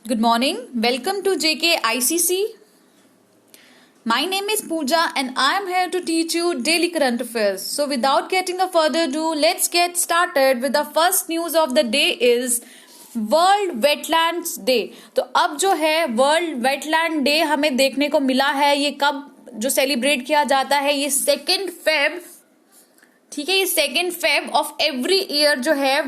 Good morning. Welcome to JK ICC. My name is Pooja and I am here to teach you daily current affairs. So without getting a further ado, let's get started with the first news of the day is world wetlands day. तो अब जो है world wetland day हमें देखने को मिला है। ये कब जो सेलिब्रेट किया जाता है, ये 2 फेब, ठीक है, ये 2 फेब ऑफ एवरी ईयर जो है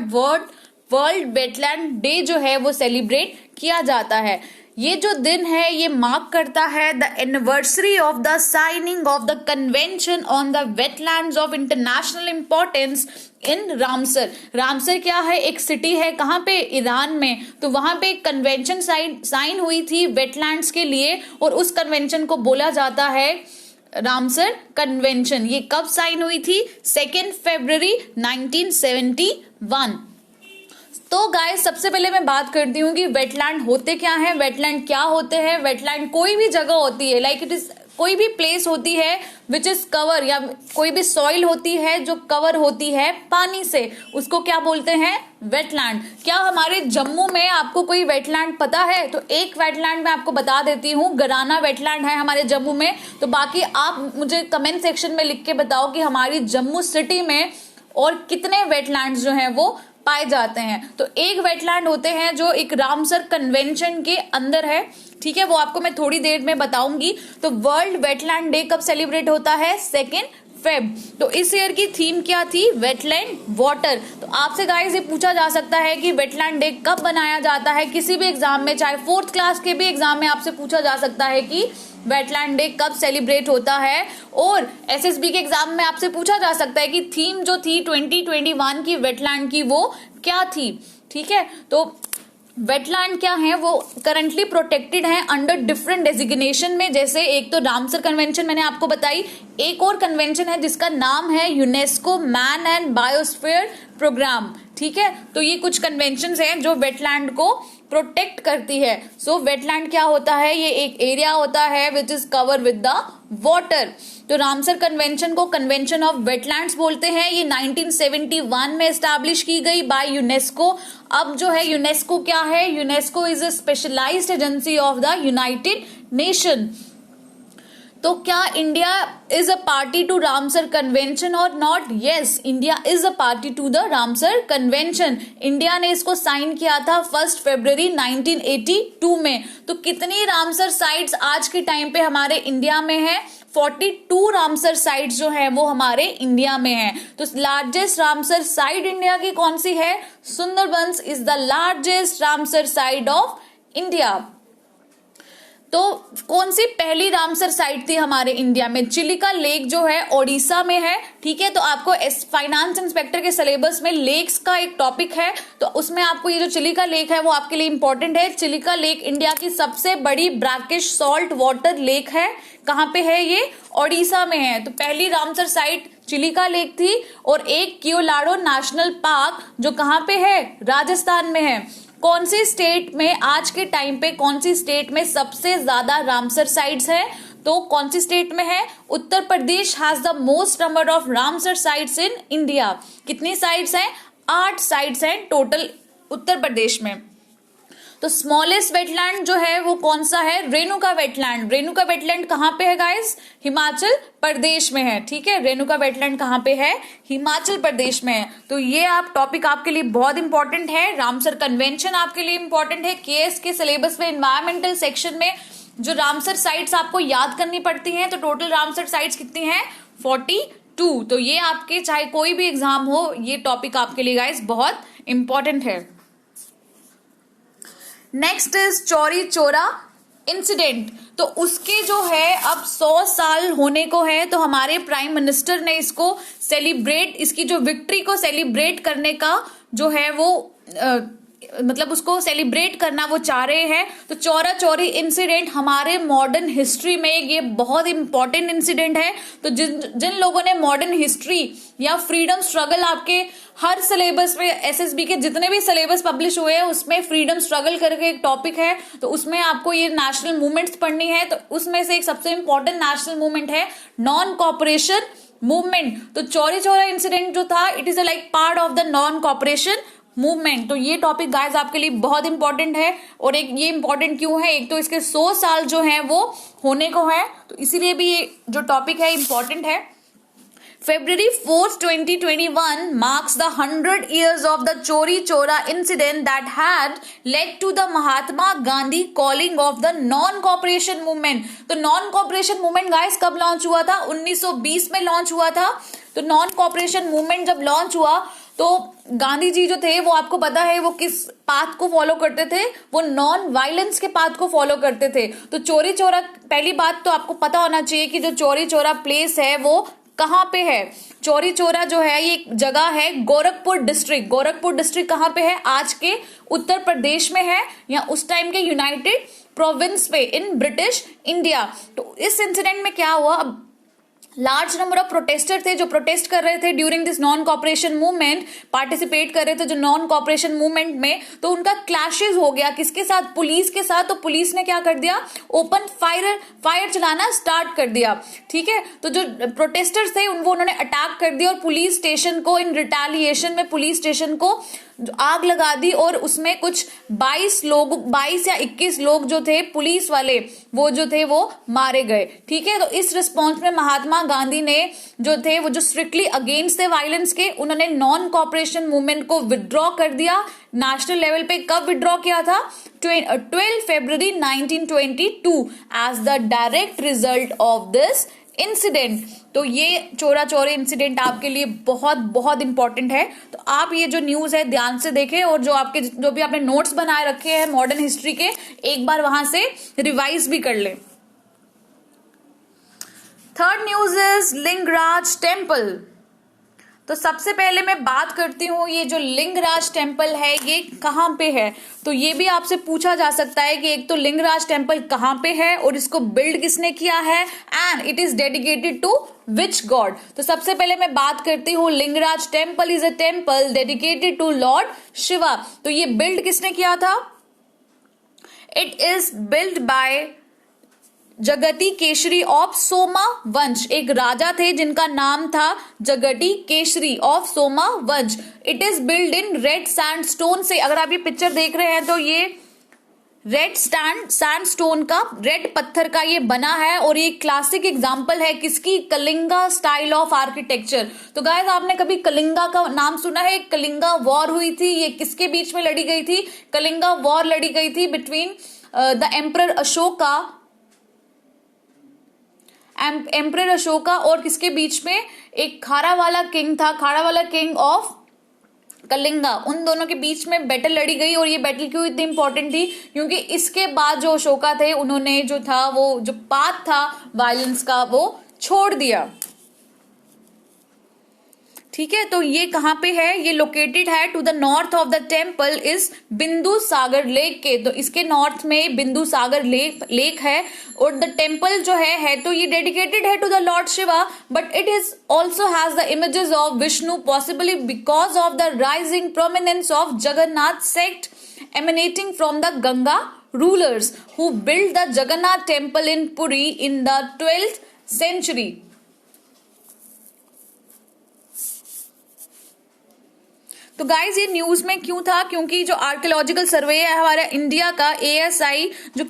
वर्ल्ड वेटलैंड डे जो है वो सेलिब्रेट किया जाता है। ये जो दिन है ये मार्क करता है the anniversary of the signing off the convention on the wetlands of international importance in Ramsar. Ramsar क्या है? एक सिटी है, कहाँ पे? ईरान में। तो वहां पे एक कन्वेंशन साइन हुई थी वेटलैंड्स के लिए और उस कन्वेंशन को बोला जाता है रामसर कन्वेंशन। ये कब साइन हुई थी? 2 फरवरी 1971। तो गाइस सबसे पहले मैं बात करती हूँ कि वेटलैंड होते क्या हैं, वेटलैंड क्या होते हैं। वेटलैंड कोई भी जगह होती है, लाइक इट इज कोई भी प्लेस होती है विच इज कवर, या कोई भी सॉइल होती है जो कवर होती है पानी से, उसको क्या बोलते हैं? वेटलैंड। क्या हमारे जम्मू में आपको कोई वेटलैंड पता है? तो एक वेटलैंड मैं आपको बता देती हूँ, गराना वेटलैंड है हमारे जम्मू में। तो बाकी आप मुझे कमेंट सेक्शन में लिख के बताओ कि हमारी जम्मू सिटी में और कितने वेटलैंड्स जो हैं वो पाए जाते हैं। तो एक वेटलैंड होते हैं जो एक रामसर कन्वेंशन के अंदर है, ठीक है, वो आपको मैं थोड़ी देर में बताऊंगी। तो वर्ल्ड वेटलैंड डे कब सेलिब्रेट होता है? 2 फेब। तो इस ईयर की थीम क्या थी? Wetland water. तो आपसे गाइस ये पूछा जा सकता है कि वेटलैंड डे कब बनाया जाता है, किसी भी एग्जाम में, चाहे 4th क्लास के भी एग्जाम में आपसे पूछा जा सकता है कि वेटलैंड डे कब सेलिब्रेट होता है। और एसएसबी के एग्जाम में आपसे पूछा जा सकता है कि थीम जो थी 2021 की वेटलैंड की वो क्या थी, ठीक है। तो वेटलैंड क्या है, वो करंटली प्रोटेक्टेड है अंडर डिफरेंट डेजिग्नेशन में। जैसे एक तो रामसर कन्वेंशन मैंने आपको बताई, एक और कन्वेंशन है जिसका नाम है UNESCO man and biosphere programme, ठीक है। तो ये कुछ कन्वेंशंस हैं जो वेटलैंड को प्रोटेक्ट करती है। सो वेटलैंड क्या होता है? ये एक एरिया होता है which is cover with the water. तो रामसर कन्वेंशन को कन्वेंशन ऑफ वेटलैंड्स बोलते हैं। ये 1971 में एस्टैब्लिश की गई बाय यूनेस्को। अब जो है यूनेस्को क्या है? UNESCO is a specialised agency of the United Nation. तो क्या India is a party to Ramsar convention और not? Yes, India is a party to the Ramsar convention. India ने इसको साइन किया था 1 फरवरी 1982 में। तो कितनी रामसर साइट्स आज के टाइम पे हमारे इंडिया में है? 42 रामसर साइट्स जो है वो हमारे इंडिया में है। तो लार्जेस्ट रामसर साइट इंडिया की कौन सी है? Sundarbans is the largest Ramsar site of India. तो कौन सी पहली रामसर साइट थी हमारे इंडिया में? चिलिका लेक जो है ओडिशा में है, ठीक है। तो आपको फाइनेंस इंस्पेक्टर के सिलेबस में लेक्स का एक टॉपिक है, तो उसमें आपको ये जो चिलिका लेक है वो आपके लिए इंपॉर्टेंट है। चिलिका लेक इंडिया की सबसे बड़ी ब्रैकिश सॉल्ट वाटर लेक है। कहाँ पे है ये? ओडिशा में है। तो पहली रामसर साइट चिलिका लेक थी। और एक कियोलाडो नेशनल पार्क जो कहाँ पे है? राजस्थान में है। कौन सी स्टेट में आज के टाइम पे, कौन सी स्टेट में सबसे ज्यादा रामसर साइट्स है? तो कौन सी स्टेट में है? Uttar Pradesh has the most number of Ramsar sites in India. कितनी साइट्स हैं? 8 साइट्स हैं टोटल उत्तर प्रदेश में। तो स्मॉलेस्ट वेटलैंड जो है वो कौन सा है? रेणुका वेटलैंड। रेणुका वेटलैंड कहाँ पे है गाइस? हिमाचल प्रदेश में है, ठीक है। रेणुका वेटलैंड कहाँ पे है? हिमाचल प्रदेश में है। तो ये आप टॉपिक आपके लिए बहुत इंपॉर्टेंट है। रामसर कन्वेंशन आपके लिए इंपॉर्टेंट है। केएस के सिलेबस में एनवायरमेंटल सेक्शन में जो रामसर साइट्स आपको याद करनी पड़ती हैं, तो टोटल रामसर साइट्स कितनी हैं? 42। तो ये आपके चाहे कोई भी एग्जाम हो, ये टॉपिक आपके लिए गाइस बहुत इंपॉर्टेंट है। Next is Chauri Chaura incident. तो उसके जो है अब 100 साल होने को है, तो हमारे प्राइम मिनिस्टर ने इसको सेलिब्रेट, इसकी जो विक्ट्री को सेलिब्रेट करने का जो है वो मतलब उसको सेलिब्रेट करना वो चाह रहे हैं। तो चौरा चौरी इंसिडेंट हमारे मॉडर्न हिस्ट्री में ये बहुत इंपॉर्टेंट इंसिडेंट है। तो जिन लोगों ने मॉडर्न हिस्ट्री या फ्रीडम स्ट्रगल, आपके हर सिलेबस में एसएसबी के जितने भी सिलेबस पब्लिश हुए हैं उसमें फ्रीडम स्ट्रगल करके एक टॉपिक है, तो उसमें आपको ये नेशनल मूवमेंट्स पढ़नी है। तो उसमें से एक सबसे इंपॉर्टेंट नेशनल मूवमेंट है नॉन कॉपरेशन मूवमेंट। तो चौरी चौरा इंसिडेंट जो था, it is like part of the non cooperation movement. तो ये टॉपिक गाइस आपके लिए बहुत इंपॉर्टेंट है। और एक ये इंपॉर्टेंट क्यों है, एक तो इसके 100 साल जो है वो होने को है, तो इसीलिए भी ये जो टॉपिक है इंपॉर्टेंट है। February 4th, 2021 marks the 100 years of the Chori Chora incident that had led to the Mahatma Gandhi calling of the non-cooperation movement। तो non-cooperation movement गाइस कब लॉन्च हुआ था? 1920 में लॉन्च हुआ था। तो non-cooperation movement जब लॉन्च हुआ तो गांधी जी जो थे वो आपको पता है वो किस पाथ को फॉलो करते थे, वो नॉन वायलेंस के पाथ को फॉलो करते थे। तो चोरी चोरा, पहली बात तो आपको पता होना चाहिए कि जो चोरी चोरा प्लेस है वो कहाँ पे है। चोरी चोरा जो है ये जगह है गोरखपुर डिस्ट्रिक्ट। गोरखपुर डिस्ट्रिक्ट कहाँ पे है? आज के उत्तर प्रदेश में है, या उस टाइम के यूनाइटेड प्रोविंस पे इन ब्रिटिश इंडिया। तो इस इंसिडेंट में क्या हुआ, अब लार्ज नंबर ऑफ प्रोटेस्टर थे जो प्रोटेस्ट कर रहे थे during this non cooperation movement, participate कर रहे थे जो नॉन कॉपरेशन मूवमेंट में। तो उनका क्लैशेस हो गया किसके साथ? पुलिस के साथ। तो पुलिस ने क्या कर दिया, ओपन फायर चलाना स्टार्ट कर दिया। ठीक है, तो जो प्रोटेस्टर्स थे उनको उन्होंने अटैक कर दिया और पुलिस स्टेशन को इन रिटेलिएशन में पुलिस स्टेशन को आग लगा दी और उसमें कुछ 22 या 21 लोग जो थे पुलिस वाले वो जो थे वो मारे गए। ठीक है, तो इस रिस्पॉन्स में महात्मा गांधी ने जो थे वो जो स्ट्रिक्टली अगेंस्ट थे वायलेंस के, उन्होंने नॉन कॉपरेशन मूवमेंट को विड्रॉ कर दिया नेशनल लेवल पे। कब विड्रॉ किया था? 12 फरवरी 1922 as the direct result of this incident. तो ये चोरा चोरी इंसिडेंट आपके लिए बहुत बहुत इंपॉर्टेंट है। तो आप ये जो न्यूज है ध्यान से देखें और जो भी आपने नोट्स बनाए रखे हैं मॉडर्न हिस्ट्री के, एक बार वहां से रिवाइज भी कर लें। Third news is Lingaraj temple. तो सबसे पहले मैं बात करती हूँ ये जो लिंगराज टेम्पल है ये कहाँ पे है। तो ये भी आपसे पूछा जा सकता है कि एक तो लिंगराज टेम्पल कहाँ पे है और इसको बिल्ड किसने किया है, and it is dedicated to which god. तो सबसे पहले मैं बात करती हूँ Lingaraj temple is a temple dedicated to lord Shiva. तो ये बिल्ड किसने किया था? इट इज बिल्ड बाय जगती केसरी ऑफ सोमा वंश। एक राजा थे जिनका नाम था जगती केसरी ऑफ सोमा वंश। It is build in red sandstone से। अगर आप ये पिक्चर देख रहे हैं तो ये रेड सैंडस्टोन का, रेड पत्थर का ये बना है और ये क्लासिक एग्जांपल है किसकी? Kalinga style of architecture. तो गाइस आपने कभी कलिंगा का नाम सुना है? कलिंगा वॉर हुई थी, ये किसके बीच में लड़ी गई थी? कलिंगा वॉर लड़ी गई थी बिटवीन द एम्परर अशोका और किसके बीच में? एक खारावाला किंग था, खारावाला किंग ऑफ कलिंगा। उन दोनों के बीच में बैटल लड़ी गई। और ये बैटल क्यों इतनी इंपॉर्टेंट थी? क्योंकि इसके बाद जो अशोका थे उन्होंने जो था वो जो पाथ था वायलेंस का वो छोड़ दिया। ठीक है, तो ये कहां पे है? ये लोकेटेड है to the north of the temple is Bindu Sagar lake के। तो इसके नॉर्थ में बिंदु सागर लेक है और द टेम्पल जो है तो ये डेडिकेटेड है to the lord Shiva, but it is also has the images of Vishnu, possibly because of the rising prominence of Jagannath sect emanating from the Ganga rulers who built the Jagannath temple in Puri in the 12th century। तो guys ये news में क्यों था? क्योंकि जो archaeological सर्वे है हमारा India का एएसआई, जो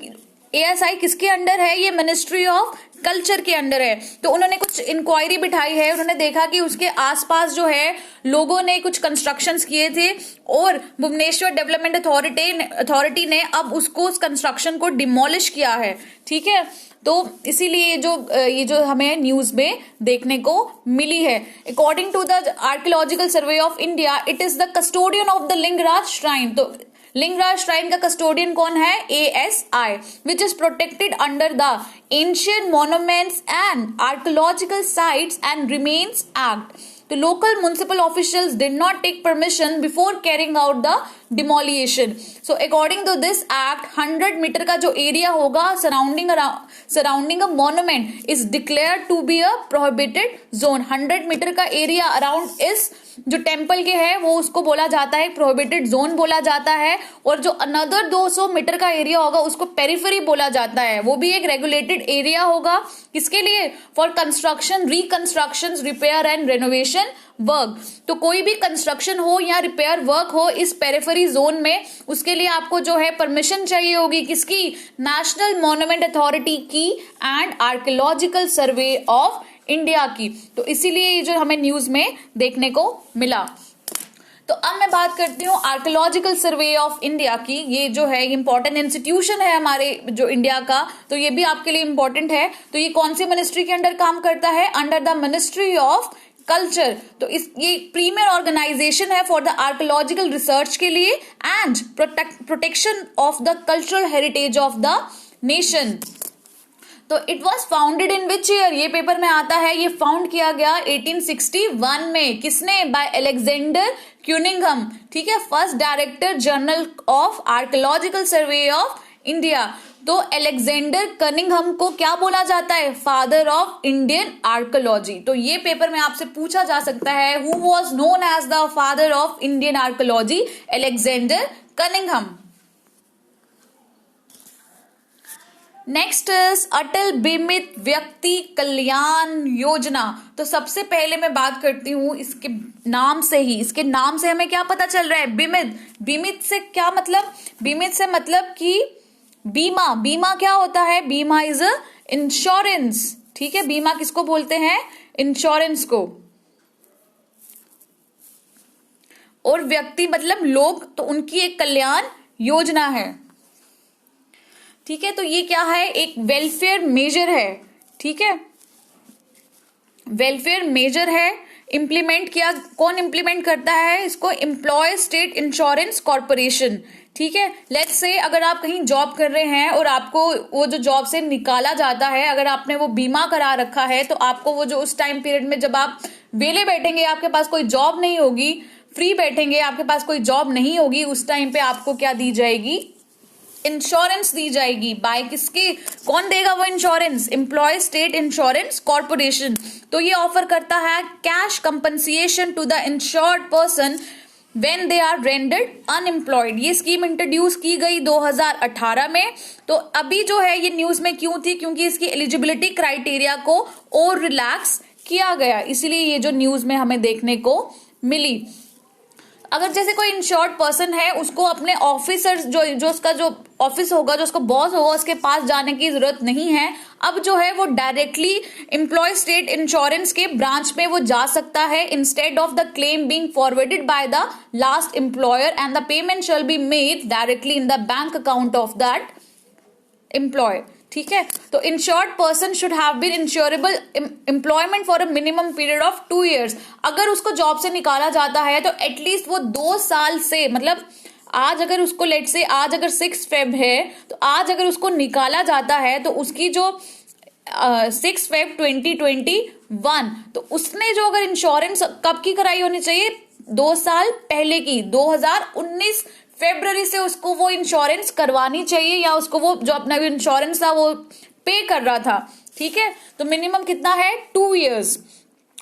एएसआई किसके अंडर है? ये मिनिस्ट्री ऑफ कल्चर के अंडर है। तो उन्होंने कुछ इंक्वायरी बिठाई है, उन्होंने देखा कि उसके आसपास जो है लोगों ने कुछ कंस्ट्रक्शंस किए थे और भुवनेश्वर डेवलपमेंट अथॉरिटी ने अब उसको उस कंस्ट्रक्शन को डिमोलिश किया है। ठीक है, तो इसीलिए ये जो हमें न्यूज में देखने को मिली है। According to the archaeological survey of India, it is the custodian of the Lingaraj shrine. तो लिंगराज श्राइन का कस्टोडियन कौन है? ASI, which is protected under the ancient monuments and archaeological sites and remains act. तो local municipal officials did not take permission before carrying out the demolition. So according to this act, 100 metre का जो area होगा surrounding a monument is declared to be a prohibited zone. 100 metre का area around इस जो temple के है वो उसको बोला जाता है प्रोहिबिटेड जोन बोला जाता है, और जो अनदर 200 मीटर का एरिया होगा उसको पेरिफेरी बोला जाता है, वो भी एक रेगुलेटेड एरिया होगा। किसके लिए? For construction, reconstruction, repair and renovation work. तो कोई भी कंस्ट्रक्शन हो या रिपेयर वर्क हो इस पेरिफेरी जोन में, उसके लिए आपको जो है परमिशन चाहिए होगी किसकी, नेशनल मॉन्यूमेंट अथॉरिटी की and archaeological survey of India की। तो इसीलिए ये जो हमें न्यूज में देखने को मिला। तो अब मैं बात करती हूँ आर्कियोलॉजिकल सर्वे ऑफ इंडिया की। ये जो है इंपॉर्टेंट इंस्टीट्यूशन है हमारे जो इंडिया का, तो ये भी आपके लिए इंपॉर्टेंट है। तो ये कौन सी मिनिस्ट्री के अंडर काम करता है, under the ministry of culture. तो ये प्रीमियर ऑर्गेनाइजेशन है फॉर द आर्कियोलॉजिकल रिसर्च के लिए and protection of the cultural heritage of the nation. तो it was founded in which year, ये पेपर में आता है, ये फाउंड किया गया 1861 में। किसने, बाय अलेक्जेंडर क्यूनिंघम, ठीक है, first director general of archaeological survey of India. तो अलेक्जेंडर कनिंघम को क्या बोला जाता है, फादर ऑफ इंडियन आर्कियोलॉजी। तो ये पेपर में आपसे पूछा जा सकता है, who was known as the father of Indian archaeology, Alexander Cunningham. Next is Atal Bimit Vyakti Kalyan Yojana. तो सबसे पहले मैं बात करती हूं इसके नाम से ही, इसके नाम से हमें क्या पता चल रहा है, बीमित। बीमित से क्या मतलब, बीमित से मतलब कि बीमा। बीमा क्या होता है, बीमा इज अ इंश्योरेंस, ठीक है। बीमा किसको बोलते हैं, इंश्योरेंस को। और व्यक्ति मतलब लोग, तो उनकी एक कल्याण योजना है, ठीक है। तो ये क्या है, एक वेलफेयर मेजर है, ठीक है, वेलफेयर मेजर है। इंप्लीमेंट किया, कौन इंप्लीमेंट करता है इसको, एम्प्लॉय स्टेट इंश्योरेंस कॉर्पोरेशन, ठीक है। लेट्स से अगर आप कहीं जॉब कर रहे हैं और आपको वो जो जॉब से निकाला जाता है, अगर आपने वो बीमा करा रखा है, तो आपको वो जो उस टाइम पीरियड में जब आप वेले बैठेंगे, आपके पास कोई जॉब नहीं होगी, फ्री बैठेंगे, आपके पास कोई जॉब नहीं होगी, उस टाइम पे आपको क्या दी जाएगी, इंश्योरेंस दी जाएगी। बाय किसके, कौन देगा वो insurance, employ state insurance corporation. तो ये ऑफर करता है cash compensation to the insured person when they are rendered unemployed. ये स्कीम इंट्रोड्यूस की गई 2018 में। तो अभी जो है ये न्यूज में क्यों थी, क्योंकि इसकी एलिजिबिलिटी क्राइटेरिया को और रिलैक्स किया गया, इसीलिए ये जो न्यूज में हमें देखने को मिली। अगर जैसे कोई इंश्योर्ड पर्सन है, उसको अपने ऑफिसर जो उसका जो ऑफिस होगा, जो उसका बॉस होगा, उसके पास जाने की जरूरत नहीं है। अब जो है वो डायरेक्टली एम्प्लॉय स्टेट इंश्योरेंस के ब्रांच में वो जा सकता है, instead of the claim being forwarded by the last employer and the payment shall be made directly in the bank account of that employ, ठीक है। तो insured person should have been insurable employment for a minimum period of 2 years। अगर उसको job से निकाला जाता है तो एटलीस्ट वो 2 साल से, मतलब आज अगर उसको लेट से, आज अगर 6 Feb है, तो आज अगर उसको निकाला जाता है तो उसकी जो 6 Feb 2021, तो उसने जो अगर इंश्योरेंस कब की कराई होनी चाहिए, 2 साल पहले की, 2019 फरवरी से उसको वो इंश्योरेंस करवानी चाहिए, या उसको वो जो अपना इंश्योरेंस था वो पे कर रहा था, ठीक है। तो मिनिमम कितना है, 2 years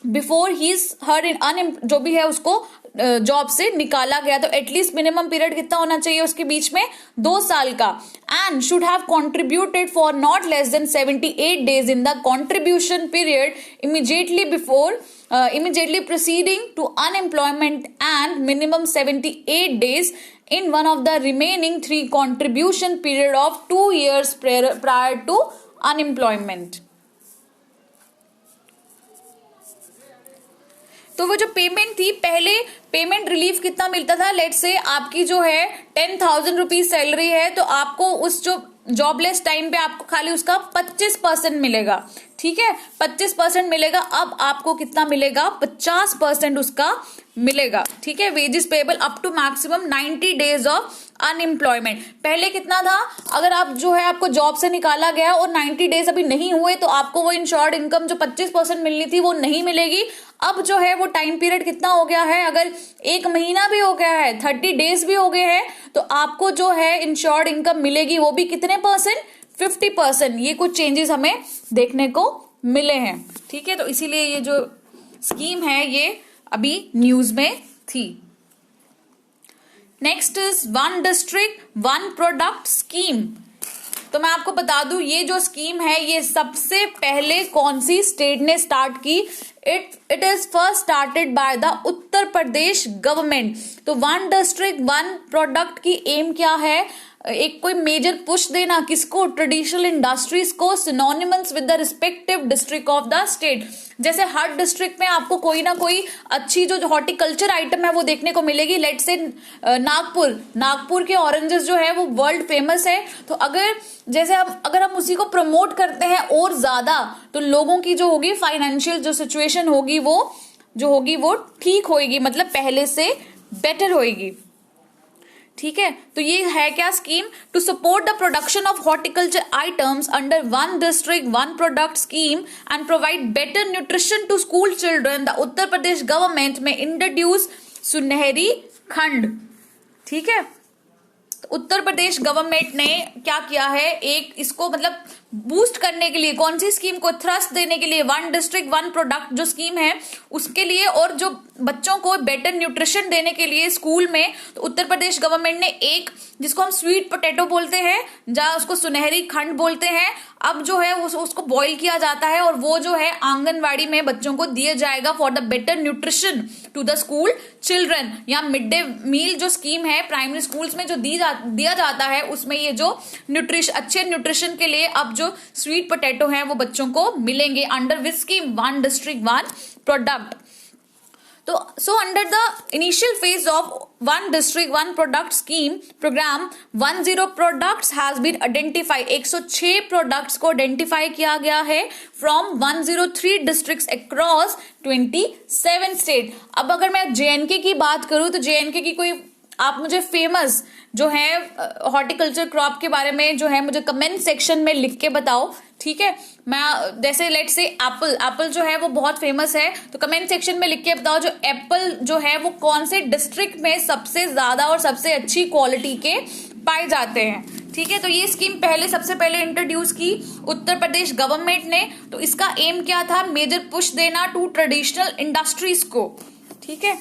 बिफोर ही इज हर इन जो भी है उसको जॉब से निकाला गया। तो एटलीस्ट मिनिमम पीरियड कितना होना चाहिए उसके बीच में, 2 साल का। And should have contributed for not less than 78 days in the contribution period immediately preceding to unemployment and minimum 78 days in one of the remaining 3 contribution period of 2 years prior to unemployment। तो वो जो payment थी, पहले payment relief कितना मिलता था, late से आपकी जो है 10,000 रुपीज सैलरी है, तो आपको उस जो जॉबलेस टाइम पे आपको खाली उसका 25% मिलेगा, ठीक है, 25% मिलेगा। अब आपको कितना मिलेगा, 50% उसका मिलेगा, ठीक है। Wages payable up to maximum 90 days of unemployment. पहले कितना था, अगर आप जो है आपको जॉब से निकाला गया और 90 days अभी नहीं हुए, तो आपको वो इंश्योर्ड इनकम जो 25% मिलनी थी वो नहीं मिलेगी। अब जो है वो टाइम पीरियड कितना हो गया है, अगर 1 महीना भी हो गया है, 30 days भी हो गए हैं, तो आपको जो है इंश्योर्ड इनकम मिलेगी, वो भी कितने %, 50%। ये कुछ चेंजेस हमें देखने को मिले हैं, ठीक है। तो इसीलिए ये जो स्कीम है ये अभी न्यूज में थी। Next is 1 district 1 product scheme. तो मैं आपको बता दूं ये जो स्कीम है ये सबसे पहले कौन सी स्टेट ने स्टार्ट की? It is first started by the Uttar Pradesh government. तो वन डिस्ट्रिक्ट वन प्रोडक्ट की एम क्या है? एक कोई मेजर पुश देना किसको? ट्रेडिशनल इंडस्ट्रीज को, synonymous with the respective district of the state. जैसे हर डिस्ट्रिक्ट में आपको कोई ना कोई अच्छी जो हॉर्टिकल्चर आइटम है वो देखने को मिलेगी। लेट से नागपुर के ऑरेंजेस जो है वो वर्ल्ड फेमस है। तो अगर हम उसी को प्रमोट करते हैं और ज्यादा, तो लोगों की जो होगी फाइनेंशियल जो सिचुएशन होगी वो ठीक होगी, मतलब पहले से बेटर होगी। ठीक है, तो ये है क्या scheme? To support the production of horticulture items under one district one product scheme and provide better nutrition to school children, the Uttar Pradesh government में इंट्रोड्यूस सुनहरी खंड। ठीक है, तो उत्तर प्रदेश गवर्नमेंट ने क्या किया है, एक इसको मतलब बूस्ट करने के लिए, कौन सी स्कीम को थ्रस्ट देने के लिए, वन डिस्ट्रिक्ट वन प्रोडक्ट जो स्कीम है उसके लिए, और जो बच्चों को बेटर न्यूट्रिशन देने के लिए स्कूल में, तो उत्तर प्रदेश गवर्नमेंट ने एक, जिसको हम स्वीट पोटैटो बोलते हैं, जहां उसको सुनहरी खंड बोलते हैं, अब जो है उसको बॉईल किया जाता है और वो जो है आंगनवाड़ी में बच्चों को दिया जाएगा for the better nutrition to the school children. या मिड डे मील जो स्कीम है प्राइमरी स्कूल्स में जो दिया जाता है, उसमें ये जो अच्छे न्यूट्रिशन के लिए अब जो स्वीट पोटैटो हैं वो बच्चों को मिलेंगे under which scheme? One district one product. तो so under the initial phase of one district one product scheme programme 10 products has been identified. 106 products को आइडेंटिफाई किया गया है फ्रॉम 103 डिस्ट्रिक्ट्स अक्रॉस 27 स्टेट। अब अगर मैं जेएनके की बात करूं तो जेएनके की कोई आप मुझे फेमस जो है हॉर्टिकल्चर क्रॉप के बारे में जो है मुझे कमेंट सेक्शन में लिख के बताओ। ठीक है, मैं जैसे लेट से एप्पल जो है वो बहुत फेमस है, तो कमेंट सेक्शन में लिख के बताओ जो एप्पल जो है वो कौन से डिस्ट्रिक्ट में सबसे ज्यादा और सबसे अच्छी क्वालिटी के पाए जाते हैं। ठीक है, तो ये स्कीम सबसे पहले इंट्रोड्यूस की उत्तर प्रदेश गवर्नमेंट ने। तो इसका एम क्या था? मेजर पुश देना टू ट्रेडिशनल इंडस्ट्रीज को। ठीक है,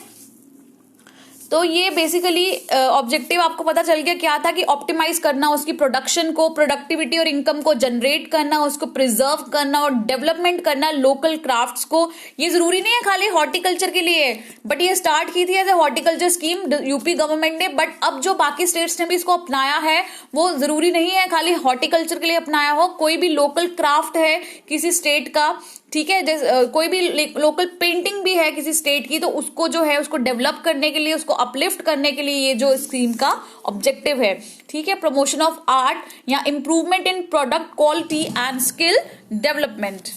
तो ये बेसिकली ऑब्जेक्टिव आपको पता चल गया क्या था कि ऑप्टिमाइज करना उसकी प्रोडक्शन को, प्रोडक्टिविटी और इनकम को जनरेट करना, उसको प्रिजर्व करना और डेवलपमेंट करना लोकल क्राफ्ट्स को। ये जरूरी नहीं है खाली हॉर्टिकल्चर के लिए, बट ये स्टार्ट की थी as a horticulture scheme UP government ने, बट अब जो बाकी स्टेट्स ने भी इसको अपनाया है वो जरूरी नहीं है खाली हॉर्टिकल्चर के लिए अपनाया हो। कोई भी लोकल क्राफ्ट है किसी स्टेट का, ठीक है, जैसे कोई भी लोकल पेंटिंग भी है किसी स्टेट की, तो उसको जो है उसको डेवलप करने के लिए, उसको अपलिफ्ट करने के लिए ये जो स्कीम का ऑब्जेक्टिव है। ठीक है, प्रमोशन ऑफ आर्ट या improvement in product quality and skill development.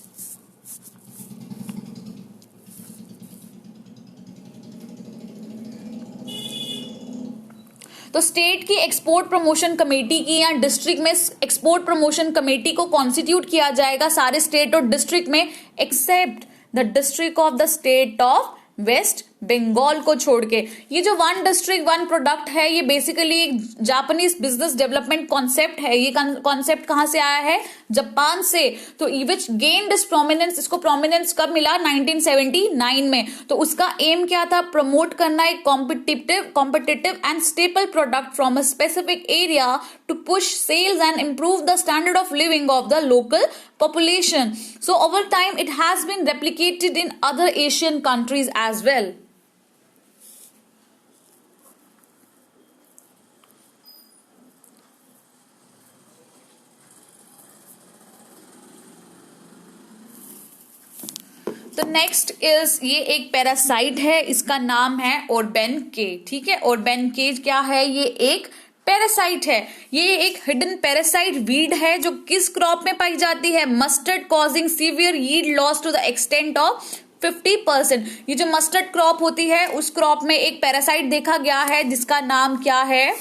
तो स्टेट की एक्सपोर्ट प्रमोशन कमेटी की या डिस्ट्रिक्ट में एक्सपोर्ट प्रमोशन कमेटी को कॉन्स्टिट्यूट किया जाएगा सारे स्टेट और डिस्ट्रिक्ट में, except the district of the state of West Bengal को छोड़ के। ये जो वन डिस्ट्रिक्ट वन प्रोडक्ट है ये बेसिकली एक जापानीज बिजनेस डेवलपमेंट कॉन्सेप्ट है। ये कॉन्सेप्ट कहां से आया है? जापान से। तो विच गेन्ड दिस प्रोमिनेंस, इसको प्रोमिनेंस कब मिला? 1979 में। तो उसका एम क्या था? प्रमोट करना एक competitive and staple product from a specific area to push sales and improve the standard of living of the local population. So over time it has been replicated in other Asian countries as well. तो next is ये एक parasite है, इसका नाम है ऑर्बेन के। ठीक है, ऑर्बेन के क्या है? ये एक पैरासाइट है। ये एक हिडन पैरासाइट वीड है जो किस क्रॉप में पाई जाती है? Mustard, causing severe yield loss to the extent of 50%। ये जो मस्टर्ड क्रॉप होती है उस क्रॉप में एक पैरासाइट देखा गया है जिसका नाम क्या है?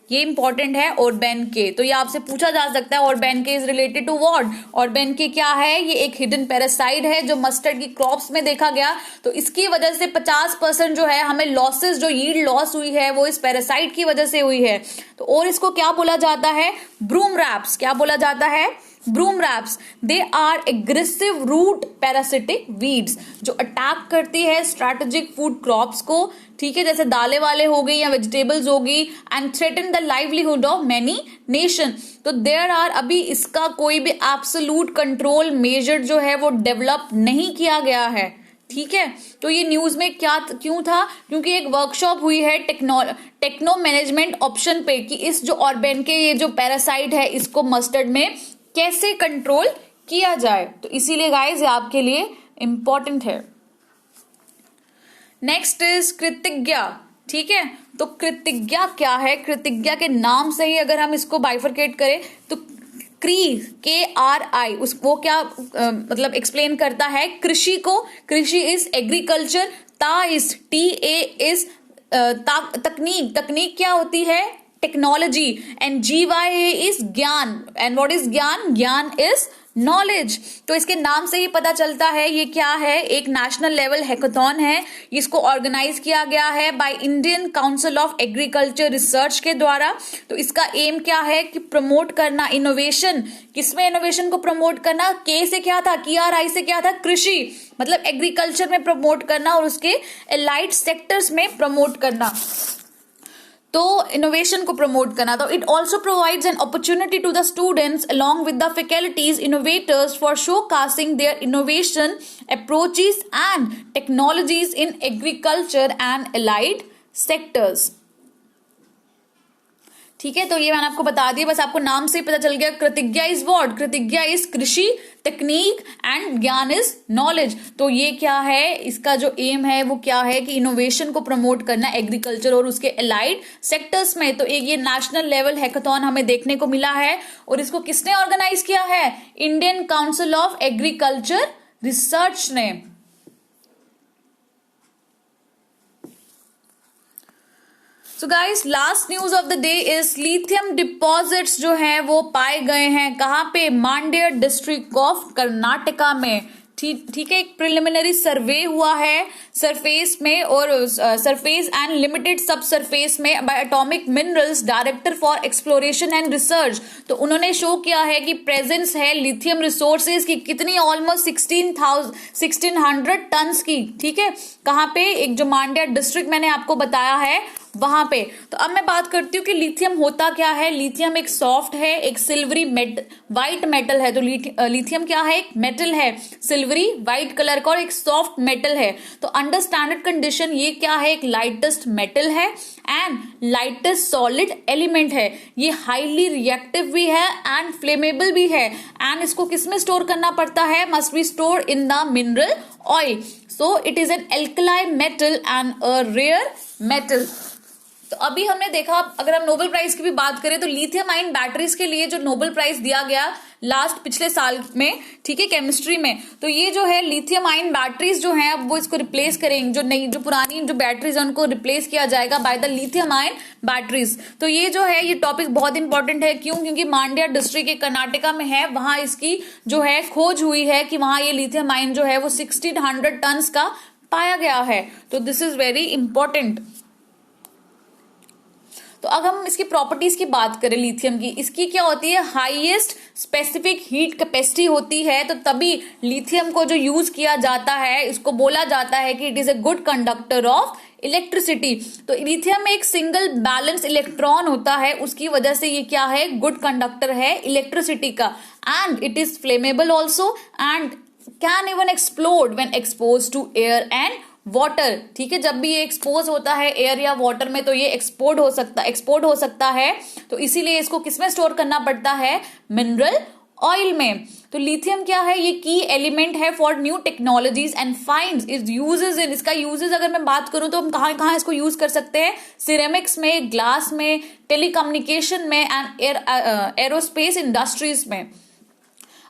ये इंपॉर्टेंट है, ऑर्बेन के। तो ये आपसे पूछा जा सकता है ऑर्बेन के इज रिलेटेड टू व्हाट? ऑर्बेन के क्या है? ये एक हिडन पैरासाइट है जो मस्टर्ड की क्रॉप्स में देखा गया। तो इसकी वजह से 50% जो है हमें लॉसेस, जो यील्ड लॉस हुई है वो इस पैरासाइट की वजह से हुई है। तो और इसको क्या बोला जाता है? Broomrapes. क्या बोला जाता है? Broomrapes, they are aggressive root parasitic weeds, जो अटैक करती है स्ट्रेटेजिक फूड क्रॉप्स को, ठीक है, जैसे दालें वाले हो गई या वेजिटेबल्स होगी, and threaten the livelihood of many nation. तो देयर आर, अभी इसका कोई भी एब्सोल्यूट कंट्रोल मेजर जो है वो डेवलप नहीं किया गया है, ठीक है। तो ये न्यूज में क्या क्यों था, क्योंकि एक वर्कशॉप हुई है टेक्नो मैनेजमेंट ऑप्शन पे कि इस जो ऑर्बेन के ये जो पैरासाइट है इसको मस्टर्ड में कैसे कंट्रोल किया जाए, तो इसीलिए गाइस ये आपके लिए इंपॉर्टेंट है। नेक्स्ट इज कृतिज्ञा, ठीक है। तो कृतिज्ञा क्या है, कृतिज्ञा के नाम से ही अगर हम इसको बाइफरकेट करें तो KRI उस वो क्या मतलब एक्सप्लेन करता है कृषि को, कृषि इज एग्रीकल्चर, ता इज TA इज तकनीक, तकनीक क्या होती है, टेक्नोलॉजी, एंड GYA इज ज्ञान, एंड व्हाट इज ज्ञान, ज्ञान इज नॉलेज। तो इसके नाम से ही पता चलता है ये क्या है, एक नेशनल लेवल हैकाथॉन है, इसको ऑर्गेनाइज किया गया है by Indian council of agriculture research के द्वारा। तो इसका एम क्या है कि प्रमोट करना इनोवेशन, किसमें इनोवेशन को प्रमोट करना, के से क्या था, KRI से क्या था, कृषि, मतलब एग्रीकल्चर में प्रमोट करना और उसके एलाइड सेक्टर्स में प्रमोट करना, तो इनोवेशन को प्रमोट करना। तो it also provides an opportunity to the students along with the faculties innovators for show casting their innovation approaches and technologies in agriculture and allied sectors, ठीक है। तो ये मैंने आपको बता दिया, बस आपको नाम से ही पता चल गया। Kritigya is what, Kritigya is कृषि, टेक्निक, एंड ज्ञान इज नॉलेज। तो ये क्या है, इसका जो एम है वो क्या है कि इनोवेशन को प्रमोट करना एग्रीकल्चर और उसके एलाइड सेक्टर्स में। तो एक ये नेशनल लेवल हैकाथॉन हमें देखने को मिला है और इसको किसने ऑर्गेनाइज किया है, Indian council of agriculture research ने। So guys last news of the day is lithium deposits जो है वो पाए गए हैं कहाँ पे, मांड्या डिस्ट्रिक्ट ऑफ कर्नाटका में, ठीक है। एक प्रिलिमिनरी सर्वे हुआ है सरफेस में और सरफेस एंड लिमिटेड सब सरफेस में bye atomic minerals director for exploration and research. तो उन्होंने शो किया है कि प्रेजेंस है लिथियम रिसोर्सेज की कितनी, ऑलमोस्ट 1600 टन्स की, ठीक है। कहाँ पे, एक जो मांड्या डिस्ट्रिक्ट मैंने आपको बताया है वहां पे। तो अब मैं बात करती हूँ कि लिथियम होता क्या है। लिथियम एक सॉफ्ट है, एक सिल्वरी व्हाइट मेटल है। तो लिथियम क्या है, एक मेटल है, सिल्वरी व्हाइट कलर का और एक सॉफ्ट मेटल है। तो अंडर स्टैंडर्ड कंडीशन ये क्या है, एक लाइटेस्ट मेटल है एंड लाइटेस्ट सॉलिड एलिमेंट है। ये हाईली रिएक्टिव भी है एंड फ्लेमेबल भी है एंड इसको किसमें स्टोर करना पड़ता है, must be store in the mineral oil. So it is an alkali metal and a rare metal. तो अभी हमने देखा, अगर हम नोबेल प्राइज की भी बात करें तो लिथियम आयन बैटरीज के लिए जो नोबेल प्राइज दिया गया लास्ट पिछले साल में, ठीक है, केमिस्ट्री में, तो ये जो है लिथियम आयन बैटरीज जो है अब वो इसको रिप्लेस करेंगे, जो नई जो पुरानी जो बैटरीज है उनको रिप्लेस किया जाएगा by the lithium ion batteries. तो ये जो है ये टॉपिक बहुत इंपॉर्टेंट है, क्यों, क्योंकि मांड्या डिस्ट्रिक्ट के कर्नाटका में है, वहां इसकी जो है खोज हुई है कि वहां ये लिथियम आयन जो है वो 1600 टन्स का पाया गया है। तो दिस इज वेरी इंपॉर्टेंट। तो अगर हम इसकी प्रॉपर्टीज की बात करें लिथियम की, इसकी क्या होती है, हाईएस्ट स्पेसिफिक हीट कैपेसिटी होती है। तो तभी लिथियम को जो यूज किया जाता है इसको बोला जाता है कि it is a good conductor of electricity. तो लिथियम में एक सिंगल बैलेंस इलेक्ट्रॉन होता है, उसकी वजह से ये क्या है, गुड कंडक्टर है इलेक्ट्रिसिटी का। And it is flammable also and can even explode when expose to air and water, ठीक है। जब भी ये एक्सपोज होता है एयर या वाटर में तो ये एक्सपोर्ट हो सकता है। तो इसीलिए इसको किसमें स्टोर करना पड़ता है, मिनरल ऑयल में। तो लिथियम क्या है, ये की एलिमेंट है for new technologies and finds is uses in, इसका यूजेस अगर मैं बात करूं तो हम कहां इसको यूज कर सकते हैं, सिरेमिक्स में, ग्लास में, टेलीकम्युनिकेशन में एंड एरोस्पेस इंडस्ट्रीज में।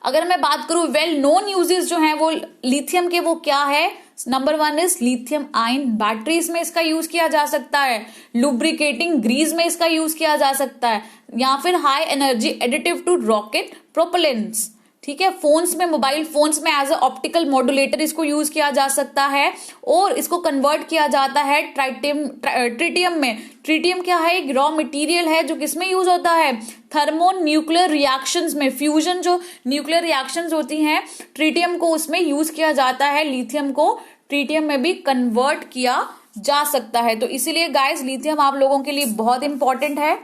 अगर मैं बात करूं वेल नोन यूजेस जो हैं वो लिथियम के, वो क्या है, number 1 is lithium ion batteries में इसका यूज किया जा सकता है, लुब्रिकेटिंग ग्रीस में इसका यूज किया जा सकता है, या फिर high energy additive to rocket propellants, ठीक है। फोन्स में, मोबाइल फोन्स में एज अ ऑप्टिकल मॉड्यूलेटर इसको यूज किया जा सकता है और इसको कन्वर्ट किया जाता है ट्रिटियम में। ट्रिटियम क्या है? एक रॉ मटेरियल है जो किसमें यूज होता है? थर्मो न्यूक्लियर रिएक्शंस में। फ्यूजन जो न्यूक्लियर रिएक्शंस होती हैं, ट्रिटियम को उसमें यूज किया जाता है। लिथियम को ट्रिटियम में भी कन्वर्ट किया जा सकता है। तो इसीलिए गाइस लिथियम आप लोगों के लिए बहुत इंपॉर्टेंट है।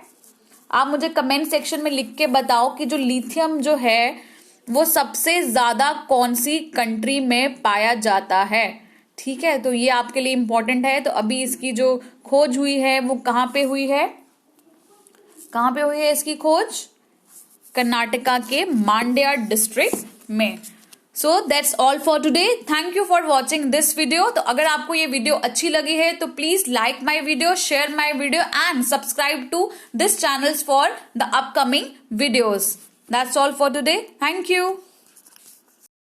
आप मुझे कमेंट सेक्शन में लिख के बताओ कि जो लिथियम जो है वो सबसे ज्यादा कौन सी कंट्री में पाया जाता है। ठीक है, तो ये आपके लिए इंपॉर्टेंट है। तो अभी इसकी जो खोज हुई है वो कहाँ पे हुई है? कहाँ पे हुई है इसकी खोज? कर्नाटका के मांड्या डिस्ट्रिक्ट में। So that's all for today. Thank you for watching this video. तो अगर आपको ये वीडियो अच्छी लगी है तो please like my video, share my video and subscribe to this channels for the upcoming videos. That's all for today. Thank you.